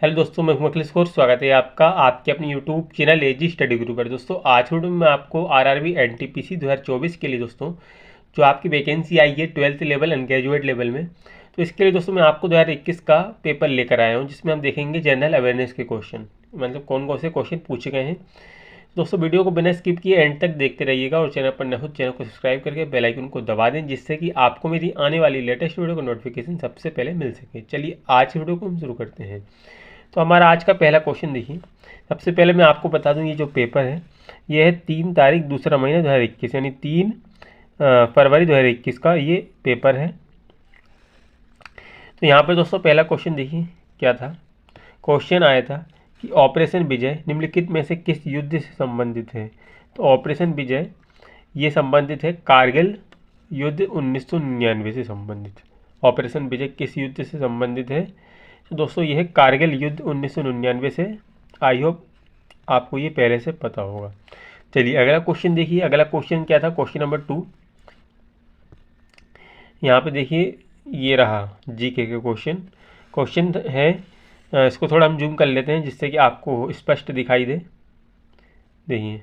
Hello दोस्तों, मैं हूं अखिलेश कौर। स्वागत है आपका आपके अपने यूट्यूब चैनल एजी स्टडी गुरु पर। दोस्तों आज वीडियो में मैं आपको आरआरबी एनटीपीसी 2024 के लिए दोस्तों जो आपकी वैकेंसी आई है 12th level and graduate level में, तो इसके लिए दोस्तों मैं आपको 2021 का पेपर लेकर आया हूं, जिसमें हम देखेंगे जनरल अवेयरनेस के क्वेश्चन, मतलब कौन कौन से क्वेश्चन पूछे गए हैं। दोस्तों वीडियो को बिना स्किप किए एंड तक देखते रहिएगा और चैनल पर न हो चैनल को सब्सक्राइब करके बेल आइकन को दबा दें, जिससे कि आपको मेरी आने वाली लेटेस्ट वीडियो का नोटिफिकेशन सबसे पहले मिल सके। चलिए आज की वीडियो को हम शुरू करते हैं। तो हमारा आज का पहला क्वेश्चन देखिए। सबसे पहले मैं आपको बता दूं, ये जो पेपर है ये है 3 तारीख दूसरा महीना 2021, यानी 3 फरवरी 2021 का ये पेपर है। तो यहाँ पे दोस्तों पहला क्वेश्चन देखिए क्या था। क्वेश्चन आया था कि ऑपरेशन विजय निम्नलिखित में से किस युद्ध से संबंधित है। तो ऑपरेशन विजय ये संबंधित है कारगिल युद्ध 1999 से संबंधित। ऑपरेशन विजय किस युद्ध से संबंधित है? तो दोस्तों ये है कारगिल युद्ध 1999 से। आई होप आपको ये पहले से पता होगा। चलिए अगला क्वेश्चन देखिए। अगला क्वेश्चन क्या था? Question number 2। यहाँ पे देखिए ये रहा जीके के क्वेश्चन। क्वेश्चन है, इसको थोड़ा हम जूम कर लेते हैं जिससे कि आपको स्पष्ट दिखाई दे। देखिए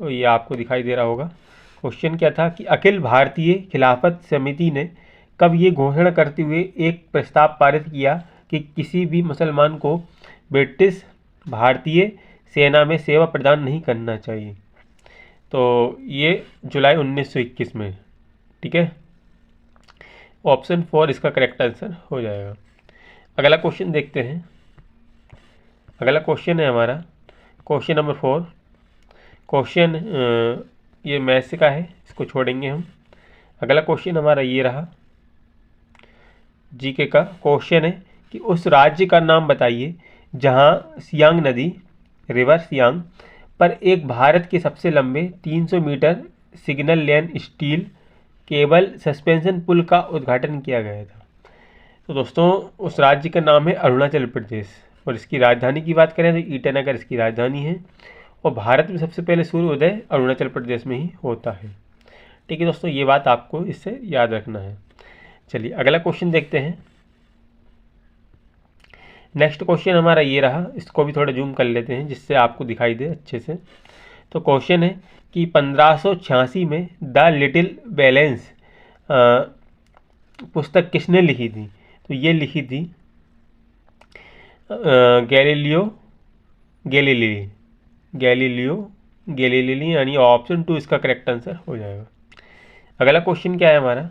तो ये आपको दिखाई दे रहा होगा। क्वेश्चन क्या था कि अखिल भारतीय खिलाफत समिति ने कब ये घोषणा करते हुए एक प्रस्ताव पारित किया कि किसी भी मुसलमान को ब्रिटिश भारतीय सेना में सेवा प्रदान नहीं करना चाहिए। तो ये जुलाई 1921 में, ठीक है। ऑप्शन 4 इसका करेक्ट आंसर हो जाएगा। अगला क्वेश्चन देखते हैं। अगला क्वेश्चन है हमारा क्वेश्चन नंबर 4। क्वेश्चन ये मैथ्स का है, इसको छोड़ेंगे हम। अगला क्वेश्चन हमारा ये रहा जीके का। क्वेश्चन है कि उस राज्य का नाम बताइए जहां सियांग नदी रिवर सियांग पर एक भारत के सबसे लंबे 300 मीटर सिग्नल लेन स्टील केबल सस्पेंशन पुल का उद्घाटन किया गया था। तो दोस्तों उस राज्य का नाम है अरुणाचल प्रदेश, और इसकी राजधानी की बात करें तो ईटानगर इसकी राजधानी है, और भारत में सबसे पहले सूर्योदय अरुणाचल प्रदेश में ही होता है। ठीक है दोस्तों, ये बात आपको इससे याद रखना है। चलिए अगला क्वेश्चन देखते हैं। नेक्स्ट क्वेश्चन हमारा ये रहा, इसको भी थोड़ा जूम कर लेते हैं जिससे आपको दिखाई दे अच्छे से। तो क्वेश्चन है कि 1586 में द लिटिल बैलेंस पुस्तक किसने लिखी थी? तो ये लिखी थी गैलीलियो गैलीली, यानी ऑप्शन 2 इसका करेक्ट आंसर हो जाएगा। अगला क्वेश्चन क्या है हमारा?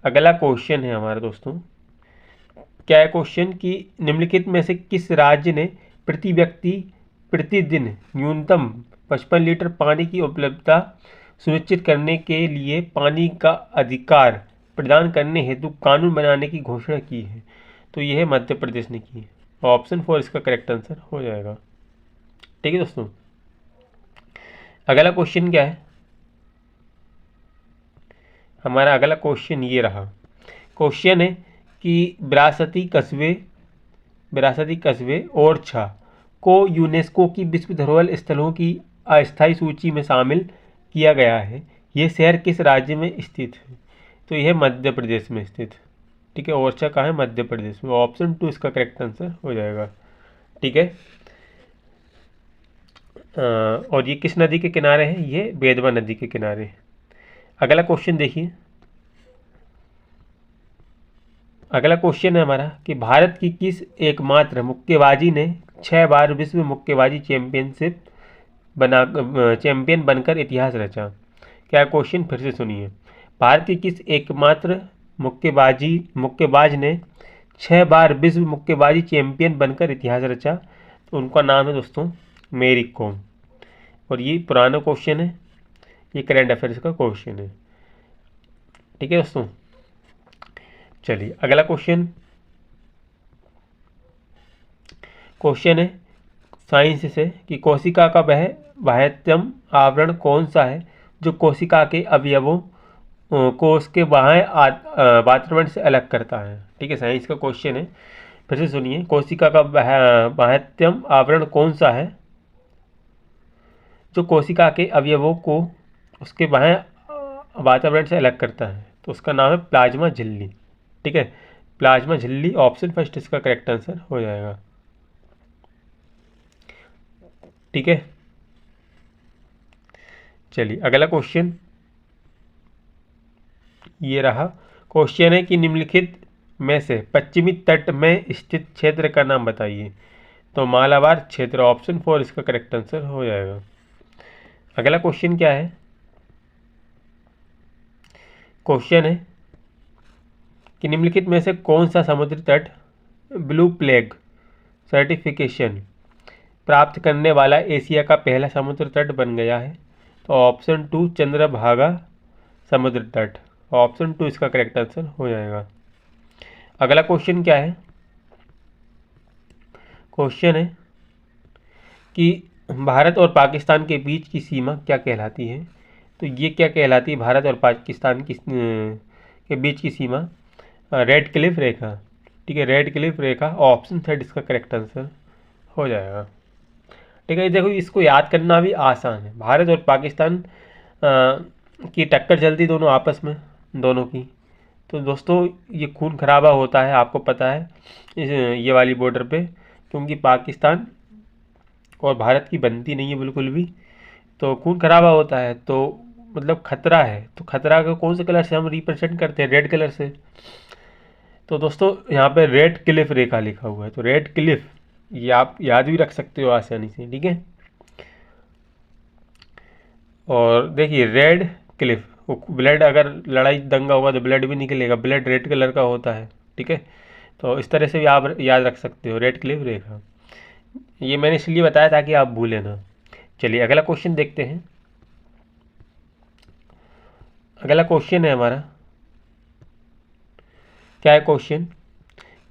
अगला क्वेश्चन है हमारा दोस्तों, क्या है क्वेश्चन कि निम्नलिखित में से किस राज्य ने प्रति व्यक्ति प्रतिदिन न्यूनतम 55 लीटर पानी की उपलब्धता सुनिश्चित करने के लिए पानी का अधिकार प्रदान करने हेतु कानून बनाने की घोषणा की है? तो यह है मध्य प्रदेश ने की है। ऑप्शन 4 इसका करेक्ट आंसर हो जाएगा। ठीक है दोस्तों, अगला क्वेश्चन क्या है हमारा? अगला क्वेश्चन ये रहा। क्वेश्चन है कि विरासती कस्बे ओरछा को यूनेस्को की विश्व धरोहर स्थलों की अस्थायी सूची में शामिल किया गया है। ये शहर किस राज्य में स्थित है? तो यह मध्य प्रदेश में स्थित है। ठीक है, ओरछा कहाँ है? मध्य प्रदेश में। ऑप्शन 2 इसका करेक्ट आंसर हो जाएगा। ठीक है, और ये किस नदी के किनारे है? ये बेतवा नदी के किनारे है। अगला क्वेश्चन देखिए। अगला क्वेश्चन है हमारा कि भारत की किस एकमात्र मुक्केबाजी ने 6 बार विश्व मुक्केबाजी चैंपियन बनकर इतिहास रचा? क्या क्वेश्चन फिर से सुनिए। भारत की किस एकमात्र मुक्केबाज ने 6 बार विश्व मुक्केबाजी चैंपियन बनकर इतिहास रचा? तो उनका नाम है दोस्तों मेरी कॉम, और ये पुराना क्वेश्चन है, ये करंट अफेयर्स का क्वेश्चन है। ठीक है दोस्तों, चलिए अगला क्वेश्चन है साइंस से कि कोशिका का वह बाह्यतम आवरण कौन सा है जो कोशिका के अवयवों को उसके बाह्य वातावरण से अलग करता है? ठीक है, साइंस का क्वेश्चन है, फिर से सुनिए। कोशिका का बाह्यतम आवरण कौन सा है जो कोशिका के अवयवों को उसके बाह्य वातावरण से अलग करता है? तो उसका नाम है प्लाज्मा झिल्ली। ठीक है, प्लाज्मा झिल्ली, ऑप्शन फर्स्ट इसका करेक्ट आंसर हो जाएगा। ठीक है, चलिए अगला क्वेश्चन ये रहा। क्वेश्चन है कि निम्नलिखित में से पश्चिमी तट में स्थित क्षेत्र का नाम बताइए। तो मालाबार क्षेत्र, ऑप्शन 4 इसका करेक्ट आंसर हो जाएगा। अगला क्वेश्चन क्या है, क्वेश्चन है कि निम्नलिखित में से कौन सा समुद्री तट ब्लू फ्लैग सर्टिफिकेशन प्राप्त करने वाला एशिया का पहला समुद्र तट बन गया है। तो ऑप्शन 2 चंद्रभागा समुद्र तट, ऑप्शन 2 इसका करेक्ट आंसर हो जाएगा। अगला क्वेश्चन क्या है, क्वेश्चन है कि भारत और पाकिस्तान के बीच की सीमा क्या कहलाती है। तो ये क्या कहलाती है, भारत और पाकिस्तान की के बीच की सीमा रेड क्लिफ रेखा। ठीक है, रेड क्लिफ रेखा, ऑप्शन 3 इसका करेक्ट आंसर हो जाएगा। ठीक है, देखो इसको याद करना भी आसान है। भारत और पाकिस्तान की टक्कर चलती दोनों आपस में, दोनों की। तो दोस्तों ये खून खराबा होता है, आपको पता है ये वाली बॉर्डर पे, क्योंकि पाकिस्तान और भारत की बनती नहीं है बिल्कुल भी, तो खून खराबा होता है, तो मतलब खतरा है। तो खतरा को कौन से कलर से हम रिप्रेजेंट करते हैं, रेड कलर से। तो दोस्तों यहाँ पे रेड क्लिफ रेखा लिखा हुआ है, तो रेड क्लिफ ये आप याद भी रख सकते हो आसानी से। ठीक है, और देखिए रेड क्लिफ, ब्लड अगर लड़ाई दंगा होगा तो ब्लड भी निकलेगा, ब्लड रेड कलर का होता है। ठीक है, तो इस तरह से भी आप याद रख सकते हो रेड क्लिफ रेखा। ये मैंने इसलिए बताया ताकि आप भूलें ना। चलिए अगला क्वेश्चन देखते हैं। अगला क्वेश्चन है हमारा, क्या है क्वेश्चन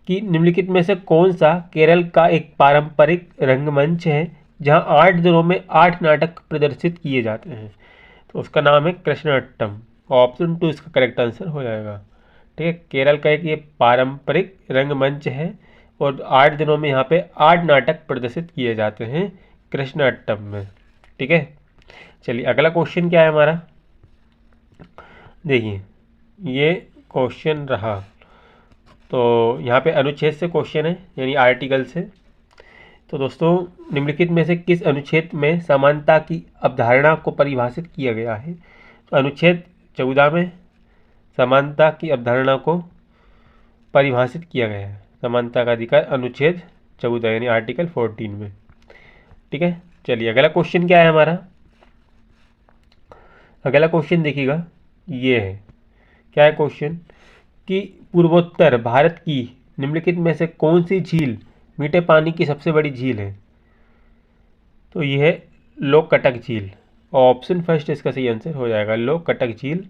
कि निम्नलिखित में से कौन सा केरल का एक पारंपरिक रंगमंच है जहां 8 दिनों में 8 नाटक प्रदर्शित किए जाते हैं। तो उसका नाम है कृष्णाट्टम, ऑप्शन 2 इसका करेक्ट आंसर हो जाएगा। ठीक है, केरल का एक ये पारंपरिक रंगमंच है और 8 दिनों में यहाँ पे 8 नाटक प्रदर्शित किए जाते हैं कृष्णाट्टम में। ठीक है, चलिए अगला क्वेश्चन क्या है हमारा, देखिए ये क्वेश्चन रहा। तो यहाँ पे अनुच्छेद से क्वेश्चन है, यानी आर्टिकल से। तो दोस्तों निम्नलिखित में से किस अनुच्छेद में समानता की अवधारणा को परिभाषित किया गया है। तो अनुच्छेद 14 में समानता की अवधारणा को परिभाषित किया गया है, समानता का अधिकार अनुच्छेद 14 यानी आर्टिकल 14 में। ठीक है, चलिए अगला क्वेश्चन क्या है हमारा। अगला क्वेश्चन देखिएगा, ये है, क्या है क्वेश्चन कि पूर्वोत्तर भारत की निम्नलिखित में से कौन सी झील मीठे पानी की सबसे बड़ी झील है। तो यह है लोककटक झील, ऑप्शन फर्स्ट इसका सही आंसर हो जाएगा, लोककटक झील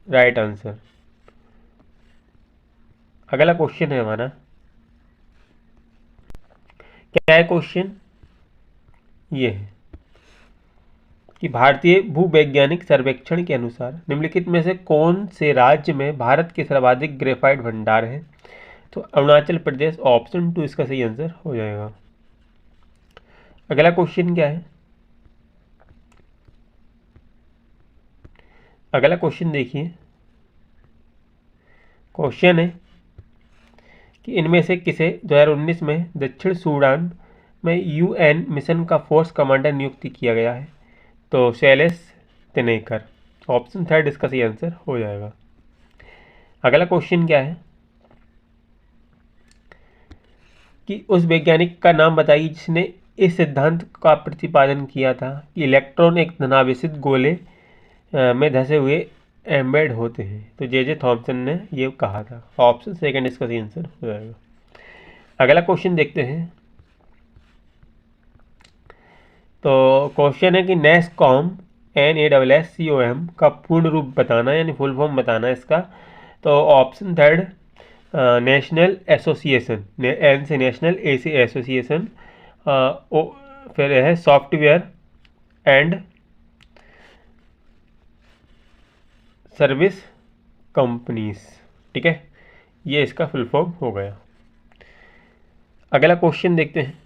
राइट आंसर। अगला क्वेश्चन है हमारा, क्या है क्वेश्चन, ये है कि भारतीय भूवैज्ञानिक सर्वेक्षण के अनुसार निम्नलिखित में से कौन से राज्य में भारत के सर्वाधिक ग्रेफाइट भंडार हैं। तो अरुणाचल प्रदेश, ऑप्शन 2 इसका सही आंसर हो जाएगा। अगला क्वेश्चन क्या है, अगला क्वेश्चन देखिए, क्वेश्चन है कि इनमें से किसे 2019 में दक्षिण सूडान में यूएन मिशन का फोर्स कमांडर नियुक्त किया गया है। तो शैलेश तिनेकर, ऑप्शन 3 इसका सही आंसर हो जाएगा। अगला क्वेश्चन क्या है कि उस वैज्ञानिक का नाम बताइए जिसने इस सिद्धांत का प्रतिपादन किया था कि इलेक्ट्रॉन एक धनावेशित गोले में धंसे हुए एम्बेड होते हैं। तो जे थॉमसन ने ये कहा था, ऑप्शन सेकंड इसका सही आंसर हो जाएगा। अगला क्वेश्चन देखते हैं। तो क्वेश्चन है कि NASSCOM NASSCOM का पूर्ण रूप बताना, यानी फुल फॉर्म बताना इसका। तो ऑप्शन 3 नेशनल एसोसिएशन, एन से नेशनल, ए से एसोसिएशन, फिर है सॉफ्टवेयर एंड सर्विस कंपनीज। ठीक है, ये इसका फुल फॉर्म हो गया। अगला क्वेश्चन देखते हैं।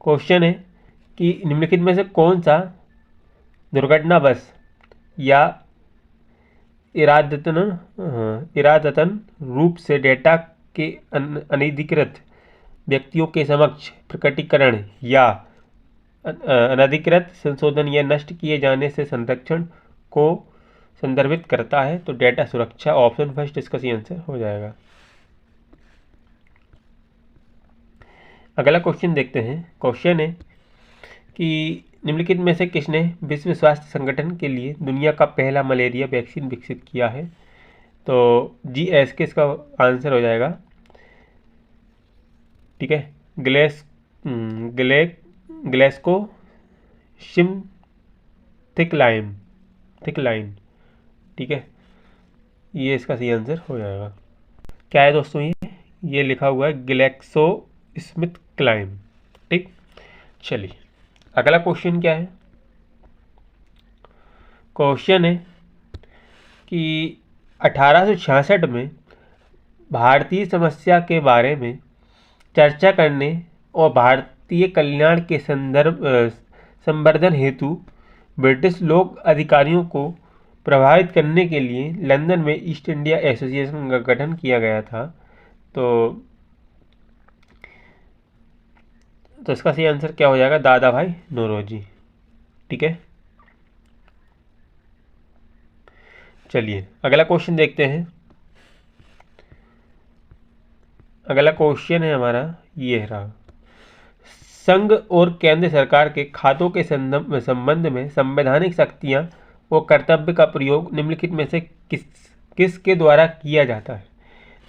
क्वेश्चन है कि निम्नलिखित में से कौन सा दुर्घटना बस या इरादतन रूप से डेटा के अनधिकृत व्यक्तियों के समक्ष प्रकटीकरण या अनधिकृत संशोधन या नष्ट किए जाने से संरक्षण को संदर्भित करता है। तो डेटा सुरक्षा ऑप्शन फर्स्ट इसका सही आंसर हो जाएगा। अगला क्वेश्चन देखते हैं। क्वेश्चन है कि निम्नलिखित में से किसने विश्व स्वास्थ्य संगठन के लिए दुनिया का पहला मलेरिया वैक्सीन विकसित किया है? तो GSK इसका आंसर हो जाएगा। ठीक है, ग्लेस्को शिम थिकलाइन। ठीक है, ये इसका सही आंसर हो जाएगा। क्या है दोस्तों? ये लिखा हुआ है ग्लेक्सो स्मिथ क्लाइन। ठीक, चलिए अगला क्वेश्चन क्या है? क्वेश्चन है कि 1866 में भारतीय समस्या के बारे में चर्चा करने और भारतीय कल्याण के संवर्धन हेतु ब्रिटिश लोक अधिकारियों को प्रभावित करने के लिए लंदन में ईस्ट इंडिया एसोसिएशन का गठन किया गया था। तो इसका सही आंसर क्या हो जाएगा? दादा भाई नौरोजी। ठीक है, चलिए अगला क्वेश्चन देखते हैं। अगला क्वेश्चन है हमारा ये रहा। संघ और केंद्र सरकार के खातों के संबंध में संवैधानिक शक्तियां और कर्तव्य का प्रयोग निम्नलिखित में से किसके द्वारा किया जाता है?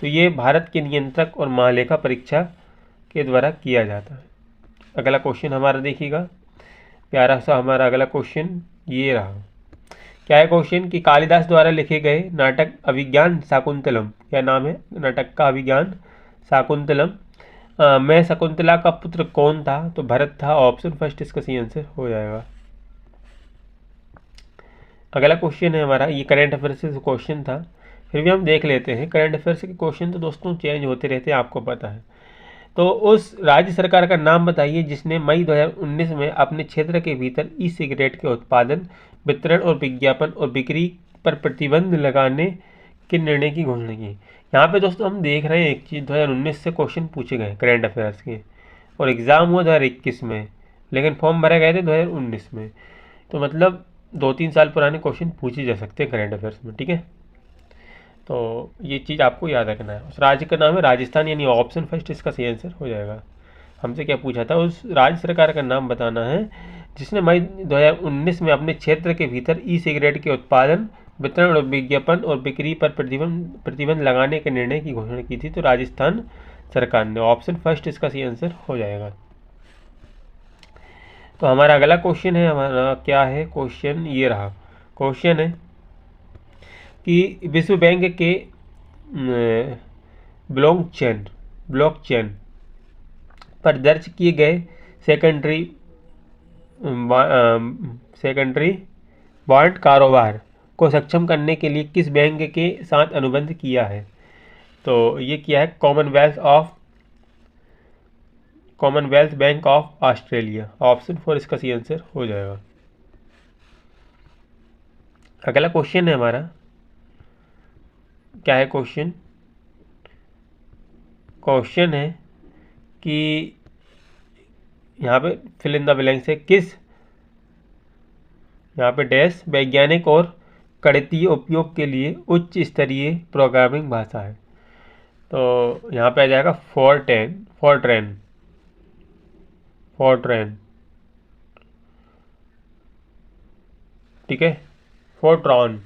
तो ये भारत के नियंत्रक और महालेखा परीक्षा के द्वारा किया जाता है। अगला क्वेश्चन हमारा देखिएगा, प्यारा सा हमारा अगला क्वेश्चन ये रहा। क्या है क्वेश्चन कि कालिदास द्वारा लिखे गए नाटक अभिज्ञान शाकुंतलम, क्या नाम है नाटक का? अभिज्ञान शाकुंतलम में शकुंतला का पुत्र कौन था? तो भरत था। ऑप्शन फर्स्ट इसका सही आंसर हो जाएगा। अगला क्वेश्चन है हमारा, ये करंट अफेयर्स से क्वेश्चन था, फिर भी हम देख लेते हैं। करंट अफेयर्स के क्वेश्चन तो दोस्तों चेंज होते रहते हैं, आपको पता है। तो उस राज्य सरकार का नाम बताइए जिसने मई 2019 में अपने क्षेत्र के भीतर ई सिगरेट के उत्पादन, वितरण और विज्ञापन और बिक्री पर प्रतिबंध लगाने के निर्णय की घोषणा की। यहाँ पे दोस्तों हम देख रहे हैं एक चीज़, 2019 से क्वेश्चन पूछे गए करंट अफेयर्स के, और एग्ज़ाम हुआ 2021 में, लेकिन फॉर्म भरे गए थे 2019 में। तो मतलब 2-3 साल पुराने क्वेश्चन पूछे जा सकते हैं करंट अफेयर्स में। ठीक है, तो ये चीज़ आपको याद रखना है। उस राज्य का नाम है राजस्थान, यानी ऑप्शन फर्स्ट इसका सही आंसर हो जाएगा। हमसे क्या पूछा था? उस राज्य सरकार का नाम बताना है जिसने मई 2019 में अपने क्षेत्र के भीतर ई सिगरेट के उत्पादन, वितरण और विज्ञापन और बिक्री पर प्रतिबंध लगाने के निर्णय की घोषणा की थी। तो राजस्थान सरकार ने। ऑप्शन फर्स्ट इसका सही आंसर हो जाएगा। तो हमारा अगला क्वेश्चन है, हमारा क्या है क्वेश्चन? ये रहा। क्वेश्चन है कि विश्व बैंक के ब्लॉकचेन पर दर्ज किए गए सेकेंडरी बॉन्ड कारोबार को सक्षम करने के लिए किस बैंक के साथ अनुबंध किया है? तो ये किया है Commonwealth bank of Australia. Option 4 इसका सही आंसर हो जाएगा। अगला क्वेश्चन है हमारा, क्या है क्वेश्चन? क्वेश्चन है कि यहाँ पे फिल इन द ब्लैंक्स है, किस यहाँ पे डैश वैज्ञानिक और गणितीय उपयोग के लिए उच्च स्तरीय प्रोग्रामिंग भाषा है? तो यहाँ पे आ जाएगा फॉरट्रैन। ठीक है, फॉरट्रैन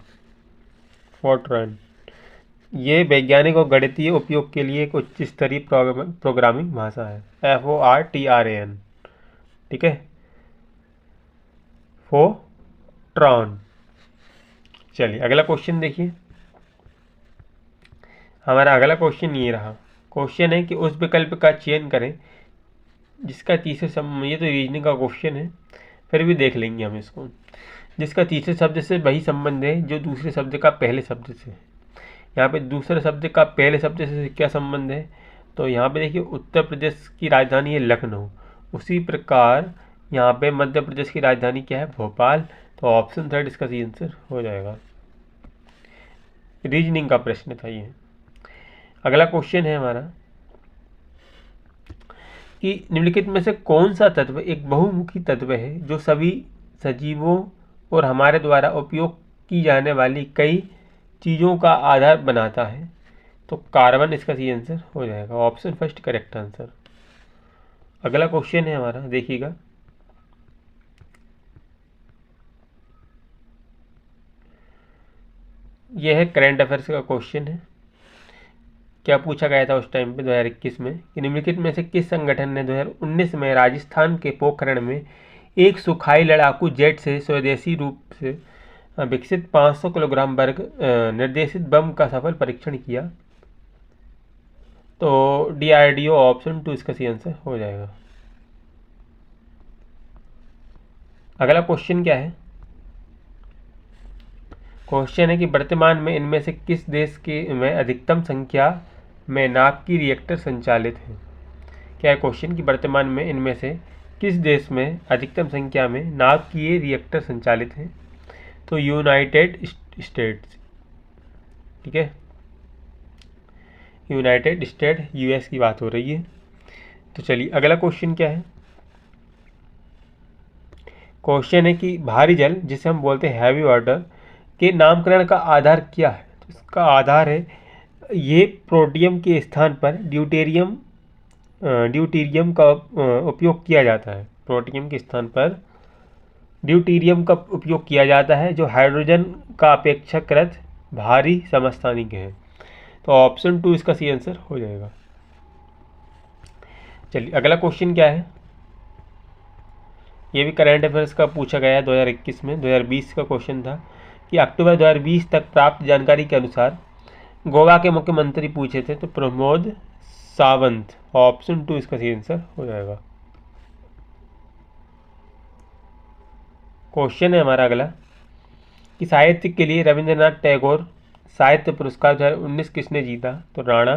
ये वैज्ञानिक और गणितीय उपयोग के लिए एक उच्च स्तरीय प्रोग्रामिंग भाषा है। FORTRAN। ठीक है, फोरट्रॉन। चलिए अगला क्वेश्चन देखिए। हमारा अगला क्वेश्चन ये रहा। क्वेश्चन है कि उस विकल्प का चयन करें जिसका तीसरे शब्द, ये तो रीजनिंग का क्वेश्चन है, फिर भी देख लेंगे हम इसको, जिसका तीसरे शब्द से वही संबंध है जो दूसरे शब्द का पहले शब्द से। यहाँ पे दूसरे शब्द का पहले शब्द से क्या संबंध है? तो यहाँ पे देखिए उत्तर प्रदेश की राजधानी है लखनऊ, उसी प्रकार यहाँ पे मध्य प्रदेश की राजधानी क्या है? भोपाल। तो ऑप्शन 3 इसका सही आंसर हो जाएगा। रीजनिंग का प्रश्न था ये। अगला क्वेश्चन है हमारा कि निम्नलिखित में से कौन सा तत्व एक बहुमुखी तत्व है जो सभी सजीवों और हमारे द्वारा उपयोग की जाने वाली कई चीज़ों का आधार बनाता है। तो कार्बन इसका सही आंसर हो जाएगा, ऑप्शन फर्स्ट करेक्ट आंसर। अगला क्वेश्चन है हमारा, देखिएगा, यह है करंट अफेयर्स का क्वेश्चन है। क्या पूछा गया था उस टाइम पे 2021 में कि निम्नलिखित में से किस संगठन ने 2019 में राजस्थान के पोखरण में एक सुखाई लड़ाकू जेट से स्वदेशी रूप से विकसित 500 किलोग्राम वर्ग निर्देशित बम का सफल परीक्षण किया? तो DRDO, ऑप्शन 2 इसका सही आंसर हो जाएगा। अगला क्वेश्चन क्या है? क्वेश्चन है कि वर्तमान में इनमें से किस देश के में अधिकतम संख्या में नाभिकीय रिएक्टर संचालित हैं? क्या है क्वेश्चन कि वर्तमान में इनमें से किस देश में अधिकतम संख्या में नाभिकीय रिएक्टर संचालित हैं? तो यूनाइटेड स्टेट्स, ठीक है, यूनाइटेड स्टेट US की बात हो रही है। तो चलिए अगला क्वेश्चन क्या है? क्वेश्चन है कि भारी जल, जिसे हम बोलते हैं हैवी वाटर, के नामकरण का आधार क्या है? तो इसका आधार है, ये प्रोटियम के स्थान पर ड्यूटीरियम का उपयोग किया जाता है। प्रोटियम के स्थान पर ड्यूटीरियम का उपयोग किया जाता है, जो हाइड्रोजन का अपेक्षाकृत भारी समस्थानिक है। तो ऑप्शन 2 इसका सही आंसर हो जाएगा। चलिए अगला क्वेश्चन क्या है? ये भी करंट अफेयर्स का पूछा गया है 2021 में। 2020 का क्वेश्चन था कि अक्टूबर 2020 तक प्राप्त जानकारी के अनुसार गोवा के मुख्यमंत्री पूछे थे, तो प्रमोद सावंत, ऑप्शन 2 इसका सही आंसर हो जाएगा। क्वेश्चन है हमारा अगला कि साहित्य के लिए रविंद्रनाथ टैगोर साहित्य पुरस्कार 2019 किसने जीता? तो राणा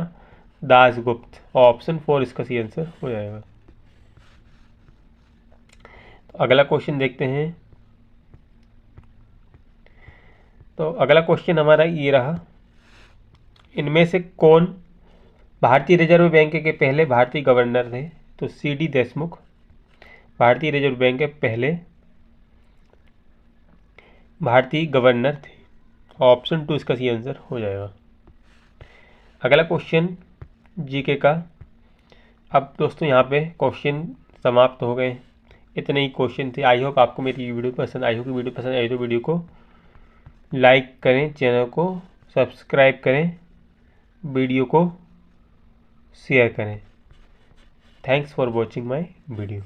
दासगुप्त, ऑप्शन 4 इसका सही आंसर हो जाएगा। तो अगला क्वेश्चन देखते हैं। तो अगला क्वेश्चन हमारा ये रहा, इनमें से कौन भारतीय रिजर्व बैंक के पहले भारतीय गवर्नर थे? तो CD देशमुख भारतीय रिजर्व बैंक के पहले भारतीय गवर्नर थे। ऑप्शन 2 इसका सही आंसर हो जाएगा। अगला क्वेश्चन GK का। अब दोस्तों यहाँ पे क्वेश्चन समाप्त हो गए, इतने ही क्वेश्चन थे। आई होप आपको मेरी वीडियो पसंद आई होगी। वीडियो पसंद आई तो वीडियो को लाइक करें, चैनल को सब्सक्राइब करें, वीडियो को शेयर करें। Thanks for watching my video.